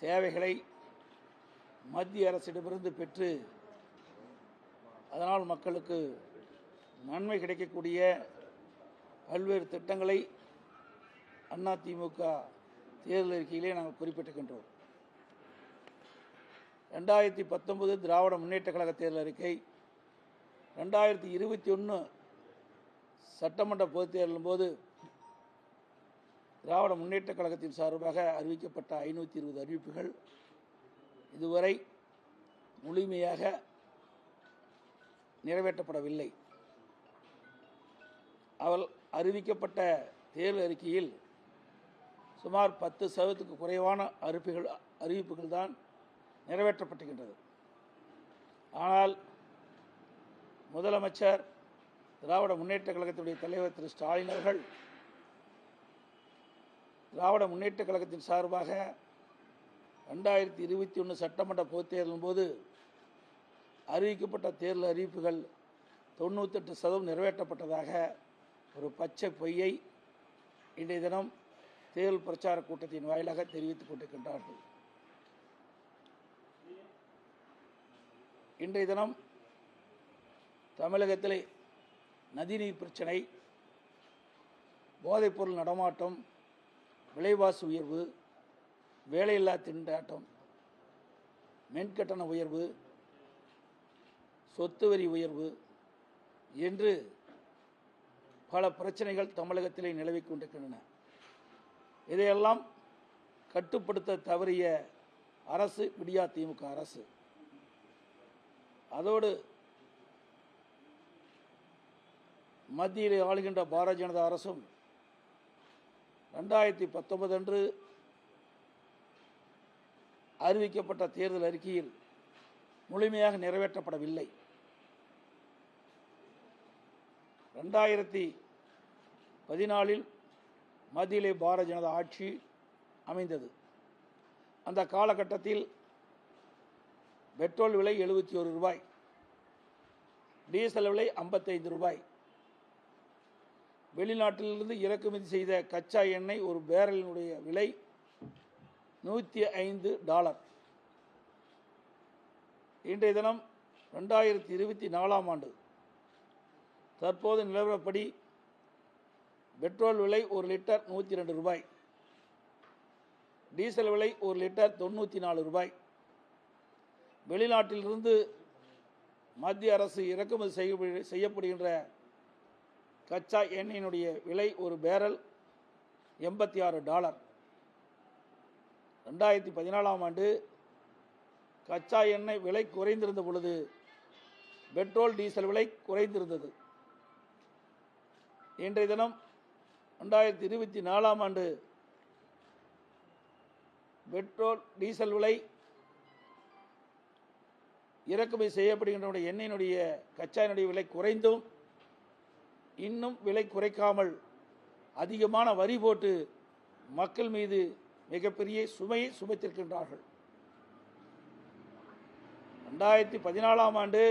தேவைகளை மத்திய அரசிடமிருந்து பெற்று அதனால் மக்களுக்கு நன்மை கிடைக்கக்கூடிய பல்வேறு திட்டங்களை அதிமுக தேர்தல் அறிக்கையிலே நாங்கள் குறிப்பிட்டிருக்கின்றோம். 2019 திராவிட முன்னேற்ற கழக தேர்தல் அறிக்கை, 2021 சட்டமன்ற பொதுத் தேர்தலின் போது திராவிட முன்னேற்ற கழகத்தின் சார்பாக அறிவிக்கப்பட்ட 520 அறிவிப்புகள் இதுவரை முழுமையாக நிறைவேற்றப்படவில்லை. அவள் அறிவிக்கப்பட்ட தேர்தல் அறிக்கையில் சுமார் 10% குறைவான அறிவிப்புகள் தான் நிறைவேற்றப்பட்டிருக்கின்றது. ஆனால் முதலமைச்சர் திராவிட முன்னேற்ற கழகத்தினுடைய தலைவர் திரு ஸ்டாலின் அவர்கள் திராவிட முன்னேற்ற கழகத்தின் சார்பாக 2021 சட்டமன்ற பொதுத் தேர்தலின் போது அறிவிக்கப்பட்ட தேர்தல் அறிவிப்புகள் 98% நிறைவேற்றப்பட்டதாக ஒரு பச்சை பொய்யை இன்றைய தினம் தேர்தல் பிரச்சார கூட்டத்தின் வாயிலாக தெரிவித்துக் கொண்டிருக்கின்றார்கள். இன்றைய தினம் தமிழகத்திலே நதிநீர் பிரச்சனை, போதைப்பொருள் நடமாட்டம், விலைவாசி உயர்வு, வேலையில்லா திண்டாட்டம், மின்கட்டண உயர்வு, சொத்து வரி உயர்வு என்று பல பிரச்சனைகள் தமிழகத்திலே நிலவிக் கொண்டிருக்கின்றன. இதையெல்லாம் கட்டுப்படுத்த தவறிய அரசு விடியா திமுக அரசு. அதோடு மத்தியிலே ஆளுகின்ற பாரதிய ஜனதா அரசும் 2019 அன்று அறிவிக்கப்பட்ட தேர்தல் அறிக்கையில் முழுமையாக நிறைவேற்றப்படவில்லை. 2014 மத்தியிலே பாரதிய ஜனதா ஆட்சி அமைந்தது. அந்த காலகட்டத்தில் பெட்ரோல் விலை 71 ரூபாய், டீசல் விலை 55 ரூபாய், வெளிநாட்டிலிருந்து இறக்குமதி செய்த கச்சா எண்ணெய் ஒரு பேரலினுடைய விலை $105. இன்றைய தினம் 2024 ஆண்டு தற்போது நிலவரப்படி பெட்ரோல் விலை ஒரு லிட்டர் 102 ரூபாய், டீசல் விலை ஒரு லிட்டர் 94 ரூபாய். வெளிநாட்டிலிருந்து மத்திய அரசு இறக்குமதி செய்யப்படுகின்ற கச்சா எண்ணெயினுடைய விலை ஒரு பேரல் $86. 2014 ஆண்டு கச்சா எண்ணெய் விலை குறைந்திருந்த பொழுது பெட்ரோல் டீசல் விலை குறைந்திருந்தது. இன்றைய தினம் 2024 ஆண்டு பெட்ரோல் டீசல் விலை இறக்குமதி செய்யப்படுகின்ற எண்ணெயினுடைய கச்சா எண்ணெய் விலை குறைந்தும் இன்னும் விலை குறைக்காமல் அதிகமான வரி போட்டு மக்கள் மீது மிகப்பெரிய சுமையை சுமத்திருக்கின்றார்கள். 2014 ஆண்டு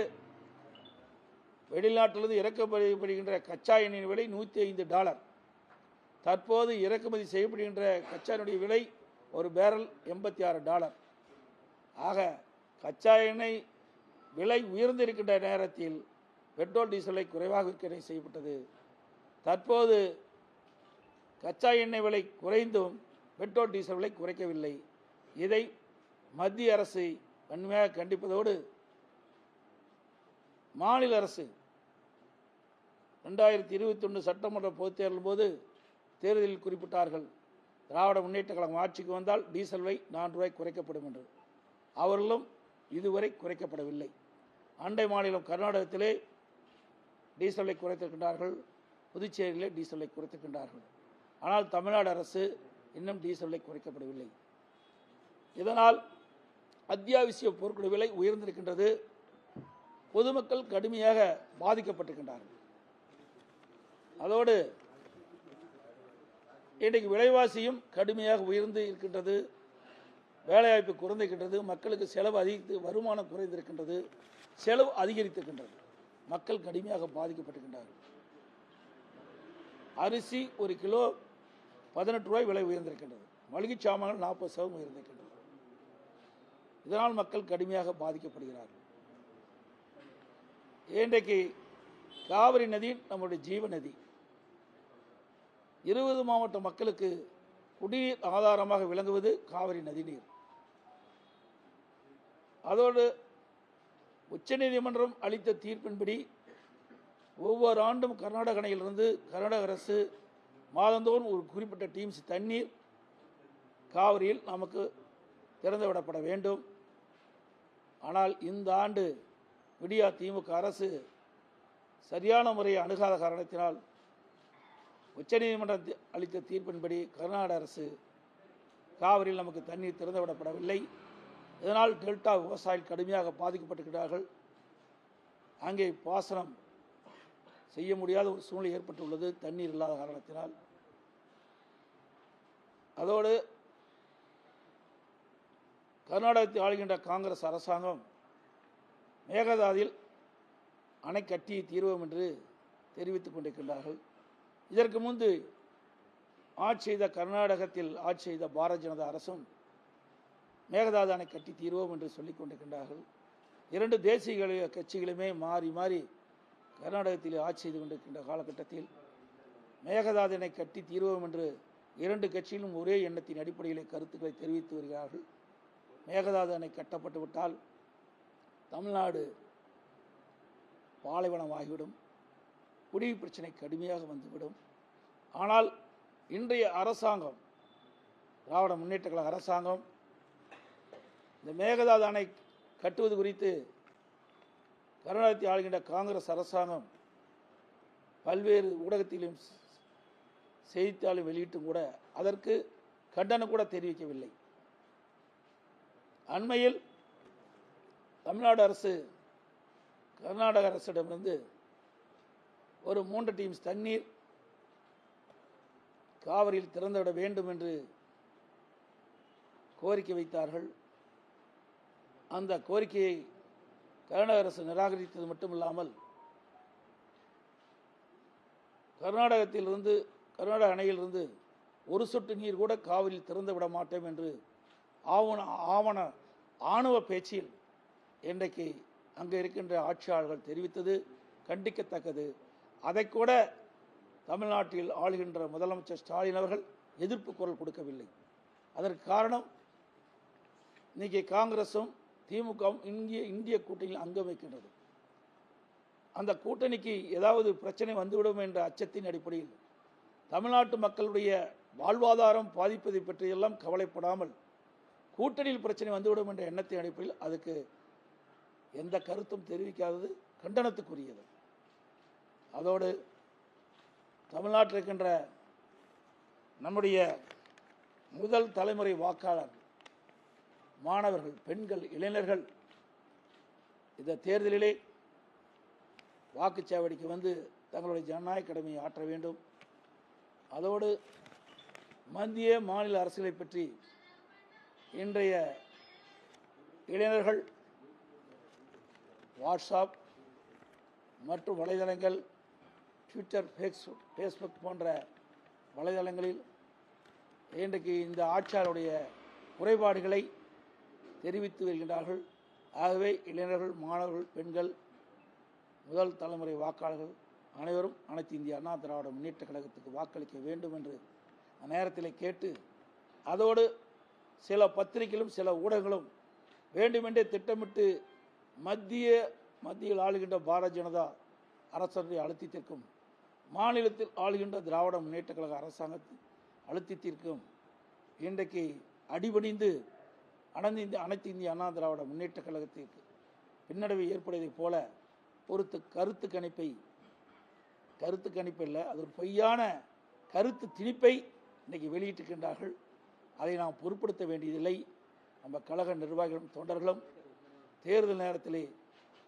வெளிநாட்டிலிருந்து இறக்குமதிப்படுகின்ற கச்சா எண்ணெயின் விலை $105. தற்போது இறக்குமதி செய்யப்படுகின்ற கச்சா எண்ணெய் விலை ஒரு பேரல் $86. ஆக கச்சா எண்ணெய் விலை உயர்ந்திருக்கின்ற நேரத்தில் பெட்ரோல் டீசலை குறைவாக விற்பனை செய்யப்பட்டது. தற்போது கச்சா எண்ணெய் விலை குறைந்தும் பெட்ரோல் டீசல் விலை குறைக்கவில்லை. இதை மத்திய அரசு வன்மையாக கண்டிப்பதோடு மாநில அரசு 2021 சட்டமன்ற பொதுத் தேர்தலின் போது தேர்தலில் குறிப்பிட்டார்கள், திராவிட முன்னேற்ற கழகம் ஆட்சிக்கு வந்தால் டீசல் விலை $4 குறைக்கப்படும் என்று. அவர்களும் இதுவரை குறைக்கப்படவில்லை. அண்டை மாநிலம் கர்நாடகத்திலே டீசலை குறைத்திருக்கின்றார்கள், புதுச்சேரியிலே டீசலை குறைத்திருக்கின்றார்கள். ஆனால் தமிழ்நாடு அரசு இன்னும் டீசலை குறைக்கப்படவில்லை. இதனால் அத்தியாவசிய பொருட்கள் விலை உயர்ந்திருக்கின்றது. பொதுமக்கள் கடுமையாக பாதிக்கப்பட்டிருக்கின்றார்கள். அதோடு இன்றைக்கு விலைவாசியும் கடுமையாக உயர்ந்து இருக்கின்றது. வேலைவாய்ப்பு குறைந்திருக்கின்றது. மக்களுக்கு செலவு அதிகரித்து வருமானம் குறைந்திருக்கின்றது. செலவு அதிகரித்திருக்கின்றது. மக்கள் கடுமையாக பாதிக்கப்பட்டிருக்கின்றார்கள். அரிசி ஒரு கிலோ 18 ரூபாய் விலை உயர்ந்திருக்கின்றது. மளிகை சாமான்கள் 40% உயர்ந்திருக்கின்றது. இதனால் மக்கள் கடுமையாக பாதிக்கப்படுகிறார்கள். இன்றைக்கு காவிரி நதி நம்முடைய ஜீவ நதி. 20 மாவட்ட மக்களுக்கு குடிநீர் ஆதாரமாக விளங்குவது காவிரி நதிநீர். அதோடு உச்சநீதிமன்றம் அளித்த தீர்ப்பின்படி ஒவ்வொரு ஆண்டும் கர்நாடக அணையிலிருந்து கர்நாடக அரசு மாதந்தோறும் ஒரு குறிப்பிட்ட டீம்ஸ் தண்ணீர் காவிரியில் நமக்கு திறந்துவிடப்பட வேண்டும். ஆனால் இந்த ஆண்டு விடியா திமுக அரசு சரியான முறையை அணுகாத காரணத்தினால் உச்சநீதிமன்றம் அளித்த தீர்ப்பின்படி கர்நாடக அரசு காவிரியில் நமக்கு தண்ணீர் திறந்துவிடப்படவில்லை. இதனால் டெல்டா விவசாயிகள் கடுமையாக பாதிக்கப்பட்டிருக்கிறார்கள். அங்கே பாசனம் செய்ய முடியாத ஒரு சூழ்நிலை ஏற்பட்டுள்ளது தண்ணீர் இல்லாத காரணத்தினால். அதோடு கர்நாடகத்தில் ஆளுகின்ற காங்கிரஸ் அரசாங்கம் மேகதாதில் அணை கட்டி தீர்வோம் என்று தெரிவித்துக் கொண்டிருக்கின்றார்கள். இதற்கு முன்பு ஆட்சி செய்த கர்நாடகத்தில் ஆட்சி செய்த பாரதிய ஜனதா அரசும் மேகதாது அணை கட்டி தீர்வோம் என்று சொல்லிக் கொண்டிருக்கின்றார்கள். 2 தேசிய கட்சிகளுமே மாறி மாறி கர்நாடகத்தில் ஆட்சி செய்து கொண்டிருக்கின்ற காலகட்டத்தில் மேகதாது அணை கட்டி தீர்வோம் என்று 2 கட்சியிலும் ஒரே எண்ணத்தின் அடிப்படையில் கருத்துக்களை தெரிவித்து வருகிறார்கள். மேகதாது அணை கட்டப்பட்டு விட்டால் தமிழ்நாடு பாலைவனமாகிவிடும், குடிநீர் பிரச்சனை கடுமையாக வந்துவிடும். ஆனால் இன்றைய அரசாங்கம், திராவிட முன்னேற்ற கழக அரசாங்கம், இந்த மேகதாது அணை கட்டுவது குறித்து கர்நாடகத்தை ஆளுகின்ற காங்கிரஸ் அரசாங்கம் பல்வேறு ஊடகத்திலும் செய்தித்தாளும் வெளியிட்டும் கூட அதற்கு கண்டனம் கூட தெரிவிக்கவில்லை. அண்மையில் தமிழ்நாடு அரசு கர்நாடக அரசிடமிருந்து ஒரு 3 டீம்ஸ் தண்ணீர் காவிரியில் திறந்துவிட வேண்டும் என்று கோரிக்கை வைத்தார்கள். அந்த கோரிக்கையை கர்நாடக அரசு நிராகரித்தது மட்டுமில்லாமல் கர்நாடக அணையிலிருந்து ஒரு சொட்டு நீர் கூட காவிரியில் திறந்து விட மாட்டோம் என்று ஆணவ பேச்சில் இன்றைக்கு அங்கே இருக்கின்ற ஆட்சியாளர்கள் தெரிவித்தது கண்டிக்கத்தக்கது. அதை கூட தமிழ்நாட்டில் ஆளுகின்ற முதலமைச்சர் ஸ்டாலின் அவர்கள் எதிர்ப்பு குரல் கொடுக்கவில்லை. அதற்கு காரணம், இன்னைக்கு காங்கிரசும் திமுகவும் இந்திய கூட்டணியில் அங்கம் வைக்கின்றது. அந்த கூட்டணிக்கு ஏதாவது பிரச்சனை வந்துவிடும் என்ற அச்சத்தின் அடிப்படையில் தமிழ்நாட்டு மக்களுடைய வாழ்வாதாரம் பாதிப்பதை பற்றியெல்லாம் கவலைப்படாமல் கூட்டணியில் பிரச்சனை வந்துவிடும் என்ற எண்ணத்தின் அடிப்படையில் அதுக்கு எந்த கருத்தும் தெரிவிக்காதது கண்டனத்துக்குரியது. அதோடு தமிழ்நாட்டில் இருக்கின்ற நம்முடைய முதல் தலைமுறை வாக்காளர் மாணவர்கள், பெண்கள், இளைஞர்கள் இந்த தேர்தலிலே வாக்குச்சாவடிக்கு வந்து தங்களுடைய ஜனநாயக கடமையை ஆற்ற வேண்டும். அதோடு மத்திய மாநில அரசுகளை பற்றி இன்றைய இளைஞர்கள் வாட்ஸ்அப் மற்றும் வலைதளங்கள், ட்விட்டர், ஃபேஸ்புக் போன்ற வலைதளங்களில் இன்றைக்கு இந்த ஆட்சியாளருடைய குறைபாடுகளை தெரிவித்து வருகின்றார்கள். ஆகவே இளைஞர்கள், மாணவர்கள், பெண்கள், முதல் தலைமுறை வாக்காளர்கள் அனைவரும் அனைத்து இந்திய அண்ணா திராவிட முன்னேற்ற கழகத்துக்கு வாக்களிக்க வேண்டும் என்று நேரத்தில் கேட்டு, அதோடு சில பத்திரிகைகளும் சில ஊடகங்களும் வேண்டுமென்றே திட்டமிட்டு மத்தியில் ஆளுகின்ற பாரதிய ஜனதா அரசுடைய அழுத்தத்திற்கும் மாநிலத்தில் ஆளுகின்ற திராவிட முன்னேற்ற கழக அரசாங்கத்தின் அழுத்தத்திற்கும் இன்றைக்கு அடிபணிந்து அனைத்து இந்திய அண்ணா திராவிட முன்னேற்ற கழகத்திற்கு பின்னடைவு ஏற்படுவதைப் போல ஒரு கருத்து கணிப்பு இல்லை, அது ஒரு பொய்யான கருத்து திணிப்பை இன்றைக்கி வெளியிட்டிருக்கின்றார்கள். அதை நாம் பொருட்படுத்த வேண்டியதில்லை. நம்ம கழக நிர்வாகிகளும் தொண்டர்களும் தேர்தல் நேரத்திலே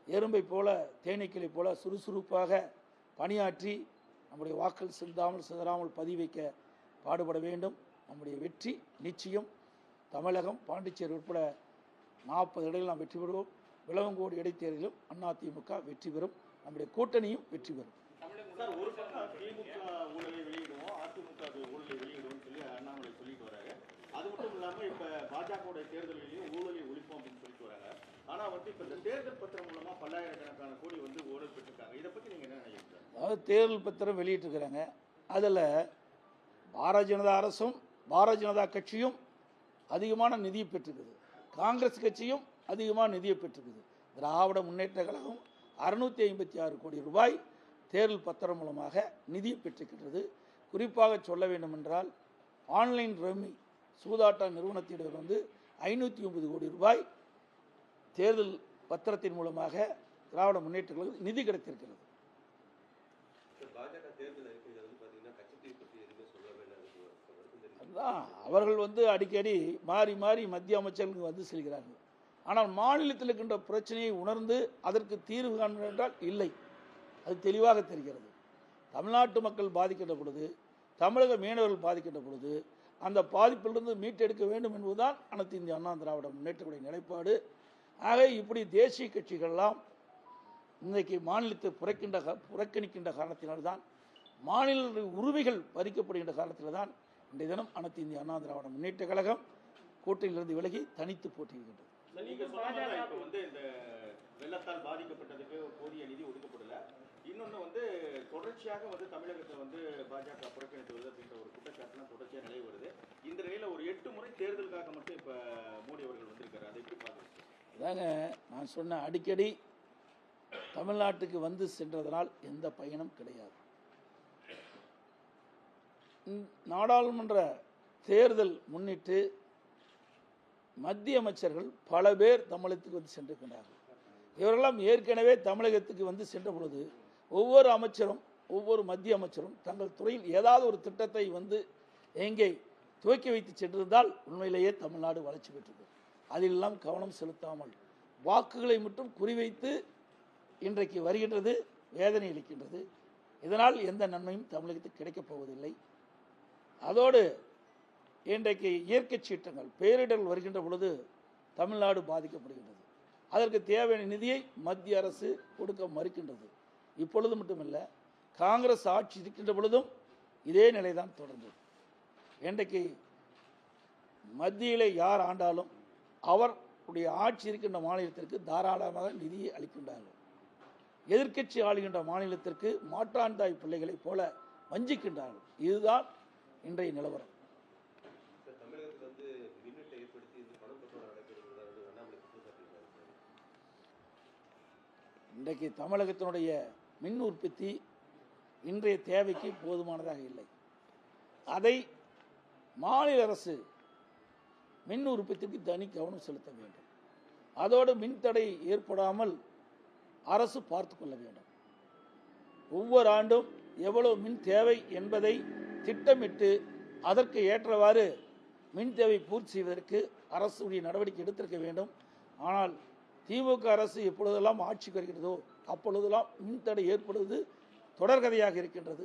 எறும்பை போல தேனீக்களை போல சுறுசுறுப்பாக பணியாற்றி நம்முடைய வாக்கள் சிதறாமல் பதிவைக்க பாடுபட வேண்டும். நம்முடைய வெற்றி நிச்சயம். தமிழகம், பாண்டிச்சேரி உட்பட 40 இடங்களில் நாம் வெற்றி பெறுவோம். விளவங்கோடு இடைத்தேர்தலிலும் அதிமுக வெற்றி பெறும். நம்முடைய கூட்டணியும் வெற்றி பெறும். ஒரு பக்கம் திமுக ஊழலை வெளியிடுவோம், அதிமுக ஊழலை வெளியிடுவோம் சொல்லி அண்ணாமலை சொல்லிட்டு வராங்க. அது மட்டும் இல்லாமல் இப்ப பாஜக தேர்தலிலையும் ஊழலை ஒழிப்போம் அப்படின்னு சொல்லி ஆனா வந்து இப்ப இந்த தேர்தல் பத்திரம் மூலமா பல்லாயிரக்கணக்கான கோடி வந்து ஊழல் பெற்றிருக்காங்க. இதை பத்தி நீங்க என்ன நினைக்கிறீங்க? அதாவது தேர்தல் பத்திரம் வெளியிட்டிருக்கிறாங்க. அதில் பாரதிய ஜனதா அரசும் பாரதிய ஜனதா கட்சியும் அதிகமான நிதியை பெற்றிருக்குது, காங்கிரஸ் கட்சியும் அதிகமான நிதியை பெற்றிருக்குது. திராவிட முன்னேற்ற கழகம் 656 கோடி ரூபாய் தேர்தல் பத்திரம் மூலமாக நிதியை பெற்றிருக்கிறது. குறிப்பாக சொல்ல வேண்டுமென்றால் ஆன்லைன் ரம்மி சூதாட்ட நிறுவனத்திடம் வந்து 509 கோடி ரூபாய் தேர்தல் பத்திரத்தின் மூலமாக திராவிட முன்னேற்ற கழகம் நிதி கிடைத்திருக்கிறது. அதுதான் அவர்கள் வந்து அடிக்கடி மாறி மாறி மத்திய அமைச்சர்களுக்கு வந்து செல்கிறார்கள். ஆனால் மாநிலத்தில் இருக்கின்ற பிரச்சனையை உணர்ந்து அதற்கு தீர்வு காண்பது என்றால் இல்லை. அது தெளிவாக தெரிகிறது. தமிழ்நாட்டு மக்கள் பாதிக்கின்ற பொழுது, தமிழக மீனவர்கள் பாதிக்கின்ற பொழுது அந்த பாதிப்பிலிருந்து மீட்டெடுக்க வேண்டும் என்பதுதான் அனைத்து இந்திய அண்ணா திராவிட முன்னேற்றக்கூடிய நிலைப்பாடு. ஆக இப்படி தேசிய கட்சிகள்லாம் இன்றைக்கு மாநிலத்தை புறக்கணிக்கின்ற காரணத்தினால்தான், மாநில உரிமைகள் பறிக்கப்படுகின்ற காரணத்தில் தான் இன்றைய தினம் அனைத்து இந்திய அண்ணா திராவிட முன்னேற்ற கழகம் கூட்டணியிலிருந்து விலகி தனித்து போட்டியிடுகின்றது. நீங்க சொன்ன இப்ப வந்து இந்த வெள்ளத்தால் பாதிக்கப்பட்டதுக்கு போதிய நிதி ஒதுக்கப்படல. இன்னொன்று வந்து தொடர்ச்சியாக வந்து தமிழகத்தை வந்து பாஜக புறக்கணித்து வருது அப்படின்ற ஒரு குற்றச்சாட்டுலாம் தொடர்ச்சியாக நிலை வருது. இந்த நிலையில் ஒரு 8 முறை தேர்தலுக்காக மட்டும் இப்போ மோடி அவர்கள் வந்திருக்காரு. அதை எப்படி பார்க்குறீங்க? அதாங்க நான் சொன்ன, அடிக்கடி தமிழ்நாட்டுக்கு வந்து சென்றதனால் எந்த பயனும் கிடையாது. நாடாளுமன்ற தேர்தல் முன்னிட்டு மத்திய அமைச்சர்கள் பல பேர் தமிழகத்துக்கு வந்து சென்றிருக்கிறார்கள். இவர்களெல்லாம் ஏற்கனவே தமிழகத்துக்கு வந்து சென்ற பொழுது ஒவ்வொரு அமைச்சரும் ஒவ்வொரு மத்திய அமைச்சரும் தங்கள் துறையில் ஏதாவது ஒரு திட்டத்தை வந்து எங்கே துவக்கி வைத்து சென்றிருந்தால் உண்மையிலேயே தமிழ்நாடு வளர்ச்சி பெற்றது. அதிலெல்லாம் கவனம் செலுத்தாமல் வாக்குகளை மட்டும் குறிவைத்து இன்றைக்கு வருகின்றது, வேதனை அளிக்கின்றது. இதனால் எந்த நன்மையும் தமிழகத்துக்கு கிடைக்கப் போவதில்லை. அதோடு இன்றைக்கு இயற்கை சீற்றங்கள், பேரிடர்கள் வருகின்ற பொழுது தமிழ்நாடு பாதிக்கப்படுகின்றது. அதற்கு தேவையான நிதியை மத்திய அரசு கொடுக்க மறுக்கின்றது. இப்பொழுது மட்டுமல்ல, காங்கிரஸ் ஆட்சி இருக்கின்ற பொழுதும் இதே நிலைதான் தொடர்ந்தது. இன்றைக்கு மத்தியிலே யார் ஆண்டாலும் அவருடைய ஆட்சி இருக்கின்ற மாநிலத்திற்கு தாராளமாக நிதியை அளிக்கின்றார்கள். எதிர்க்கட்சி ஆளுகின்ற மாநிலத்திற்கு மாற்றான் தாய் பிள்ளைகளைப் போல வஞ்சிக்கின்றார்கள். இதுதான் இன்றைய நிலவரம். இன்றைக்கு தமிழகத்தினுடைய மின் உற்பத்தி இன்றைய தேவைக்கு போதுமானதாக இல்லை. அதை மாநில அரசு மின் உற்பத்திக்கு தனி கவனம் செலுத்த வேண்டும். அதோடு மின்தடை ஏற்படாமல் அரசு பார்த்து கொள்ள வேண்டும். ஒவ்வொரு ஆண்டும் எவ்வளவு மின் தேவை என்பதை திட்டமிட்டு அதற்கு ஏற்றவாறு மின் தேவை பூர்த்தி செய்வதற்கு அரசுடைய நடவடிக்கை எடுத்திருக்க வேண்டும். ஆனால் திமுக அரசு எப்பொழுதெல்லாம் ஆட்சிக்கு வருகிறதோ அப்பொழுதெல்லாம் மின்தடை ஏற்படுவது தொடர்கதையாக இருக்கின்றது.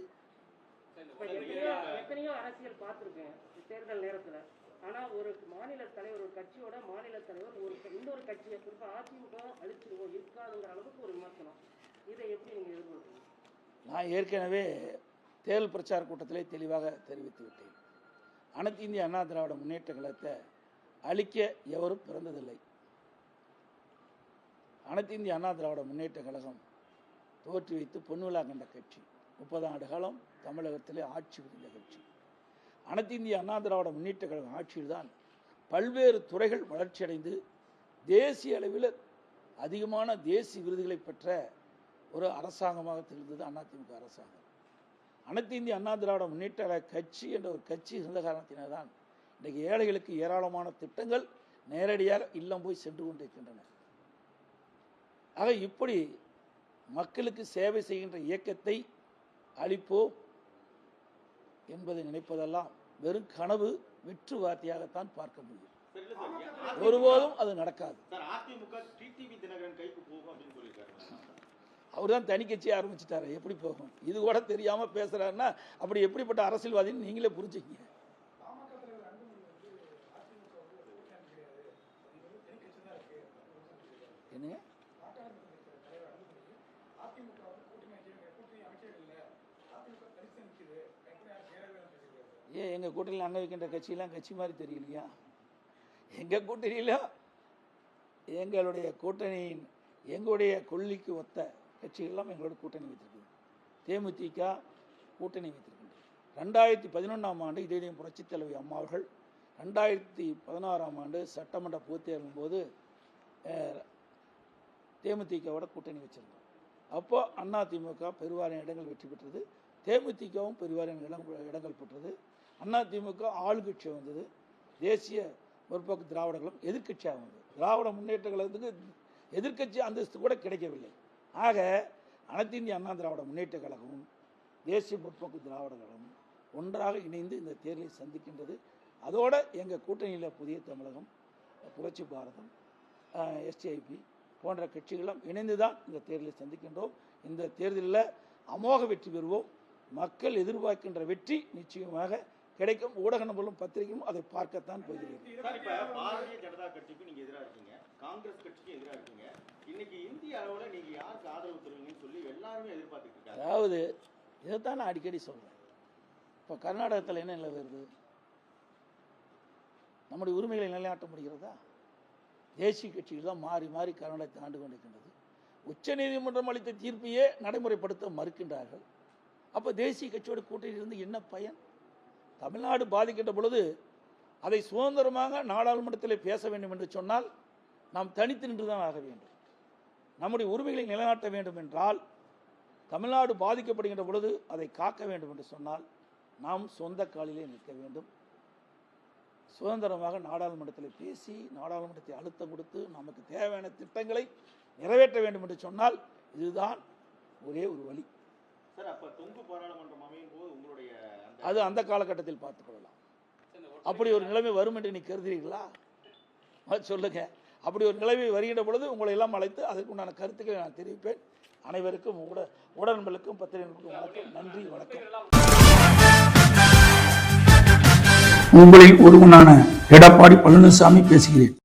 எத்தனையோ அரசியல் பார்த்துருக்கேன் தேர்தல் நேரத்தில். ஆனால் ஒரு மாநில தலைவர், ஒரு கட்சியோட மாநில தலைவர் ஒரு இன்னொரு கட்சியை குறிப்பாக அதிமுக அழிச்சிருவோம் இருக்காதுங்கிற அளவுக்கு ஒரு விமர்சனம். இதை எப்படி நீங்கள் எதிர்கொள்றீங்க? நான் ஏற்கனவே தேர்தல் பிரச்சார கூட்டத்திலே தெளிவாக தெரிவித்து விட்டேன். அனைத்து இந்திய அண்ணா திராவிட முன்னேற்ற கழகத்தை அழிக்க எவரும் பிறந்ததில்லை. அனைத்து இந்திய அண்ணா திராவிட முன்னேற்ற கழகம் தோற்றி வைத்து பொன்விழா கண்ட கட்சி. 30 ஆண்டு காலம் தமிழகத்திலே ஆட்சி புரிந்த கட்சி. அனைத்து இந்திய அண்ணா திராவிட முன்னேற்ற கழகம் ஆட்சியில்தான் பல்வேறு துறைகள் வளர்ச்சியடைந்து தேசிய அளவில் அதிகமான தேசிய விருதுகளை பெற்ற ஒரு அரசாங்கமாக திகழ்ந்தது அதிமுக அரசாங்கம். அனைத்து இந்திய அண்ணா திராவிட முன்னேற்ற கழக கட்சி என்ற ஒரு கட்சி இருந்த காரணத்தினால்தான் இன்றைக்கு ஏழைகளுக்கு ஏராளமான திட்டங்கள் நேரடியாக இல்லம் போய் சென்று கொண்டிருக்கின்றன. ஆக இப்படி மக்களுக்கு சேவை செய்கின்ற இயக்கத்தை அளிப்போம் என்பதை நினைப்பதெல்லாம் வெறும் கனவு, வெற்று வார்த்தையாகத்தான் பார்க்க முடியும். ஒருபோதும் அது நடக்காது. அவர் தான் தனி கட்சி ஆரம்பிச்சுட்டாரு. எப்படி போகும்? இது கூட தெரியாம பேசுறாருன்னா அப்படி எப்படிப்பட்ட அரசியல்வாதின்னு நீங்களே புரிஞ்சுக்கீங்க. என்னங்க? ஏன் எங்கள் கூட்டணியில் அங்க வைக்கின்ற கட்சியெல்லாம் கட்சி மாதிரி தெரியலையா? எங்கள் கூட்டணியில் எங்களுடைய கூட்டணியின் எங்களுடைய கொள்கைக்கு ஒத்த கட்சிகள்லாம் எங்களோட கூட்டணி வைத்திருக்குது. தேமுதிக கூட்டணி வைத்திருக்கின்றது. 2011ஆம் ஆண்டு இதே புரட்சித் தலைவி அம்மா அவர்கள் 2016ஆம் ஆண்டு சட்டமன்ற பொதுத் தேர்தலின் போது தேமுதிகவோட கூட்டணி வச்சிருந்தோம். அப்போ அதிமுக பெருவாரியான இடங்கள் வெற்றி பெற்றது, தேமுதிகவும் பெருவாரியான இடங்கள் பெற்றது. அதிமுக ஆளுங்கட்சியாக வந்தது, தேசிய முற்போக்கு திராவிடர்களும் எதிர்க்கட்சியாக வந்தது. திராவிட முன்னேற்ற கழகத்துக்கு எதிர்க்கட்சி அந்தஸ்து கூட கிடைக்கவில்லை. ஆக அனைத்து இந்திய அண்ணா திராவிட முன்னேற்ற கழகமும் தேசிய முற்போக்கு திராவிட கழகமும் ஒன்றாக இணைந்து இந்த தேர்தலை சந்திக்கின்றது. அதோட எங்கள் கூட்டணியில் புதிய தமிழகம், புரட்சி பாரதம், எஸ்டிஐபி போன்ற கட்சிகளும் இணைந்து தான் இந்த தேர்தலை சந்திக்கின்றோம். இந்த தேர்தலில் அமோக வெற்றி பெறுவோம். மக்கள் எதிர்பார்க்கின்ற வெற்றி நிச்சயமாக கிடைக்கும். ஊடக நபர்களும் பத்திரிகையும் அதை பார்க்கத்தான் போகிறீர்கள். பாரதிய ஜனதா கட்சிக்கும் நீங்க எதிராக இருக்கீங்க, காங்கிரஸ் கட்சிக்கும் எதிராக இருக்கீங்க. இன்னைக்கு இந்திய அளவில் நீங்க யாருக்கு ஆதரவு தருவீங்கன்னு சொல்லி எல்லாருமே எதிர்பார்த்துட்டு இருக்காங்க. அதாவது இதைத்தான் நான் அடிக்கடி சொல்றேன். இப்போ கர்நாடகத்தில் என்ன நிலை வருது? நம்முடைய உரிமைகளை நிலைநாட்ட முடிகிறதா? தேசிய கட்சிகள் தான் மாறி மாறி கர்நாடகத்தை ஆண்டு கொண்டிருக்கின்றது. உச்சநீதிமன்றம் அளித்த தீர்ப்பையே நடைமுறைப்படுத்த மறுக்கின்றார்கள். அப்போ தேசிய கட்சியோட கூட்டணியில் இருந்து என்ன பயன்? தமிழ்நாடு பாதிக்கின்ற பொழுது அதை சுதந்திரமாக நாடாளுமன்றத்தில் பேச வேண்டும் என்று சொன்னால் நாம் தனித்து நின்றுதான் ஆக வேண்டும். நம்முடைய உரிமைகளை நிலைநாட்ட வேண்டும் என்றால், தமிழ்நாடு பாதிக்கப்படுகின்ற பொழுது அதை காக்க வேண்டும் என்று சொன்னால் நாம் சொந்த காலிலே நிற்க வேண்டும். சுதந்திரமாக நாடாளுமன்றத்தில் பேசி நாடாளுமன்றத்தை அழுத்தம் கொடுத்து நமக்கு தேவையான திட்டங்களை நிறைவேற்ற வேண்டும் என்று சொன்னால் இதுதான் ஒரே ஒரு வழி. சார், அப்ப தொங்கு பாராளுமன்றம் அமையும் போது உங்களுடைய அது அந்த காலகட்டத்தில் பார்த்துக் கொள்ளலாம். அப்படி ஒரு நிலைமை வரும் என்று நீ கருதுறீர்களா? சொல்லுங்க. அப்படி ஒரு நிலைமை வருகின்ற பொழுது உங்களை எல்லாம் அழைத்து அதற்குண்டான கருத்துக்களை நான் தெரிவிப்பேன். அனைவருக்கும் உடன்களுக்கும் பத்திரிகைகளுக்கும் வணக்கம், நன்றி, வணக்கம். உங்களில் ஒருவனான எடப்பாடி பழனிசாமி பேசுகிறேன்.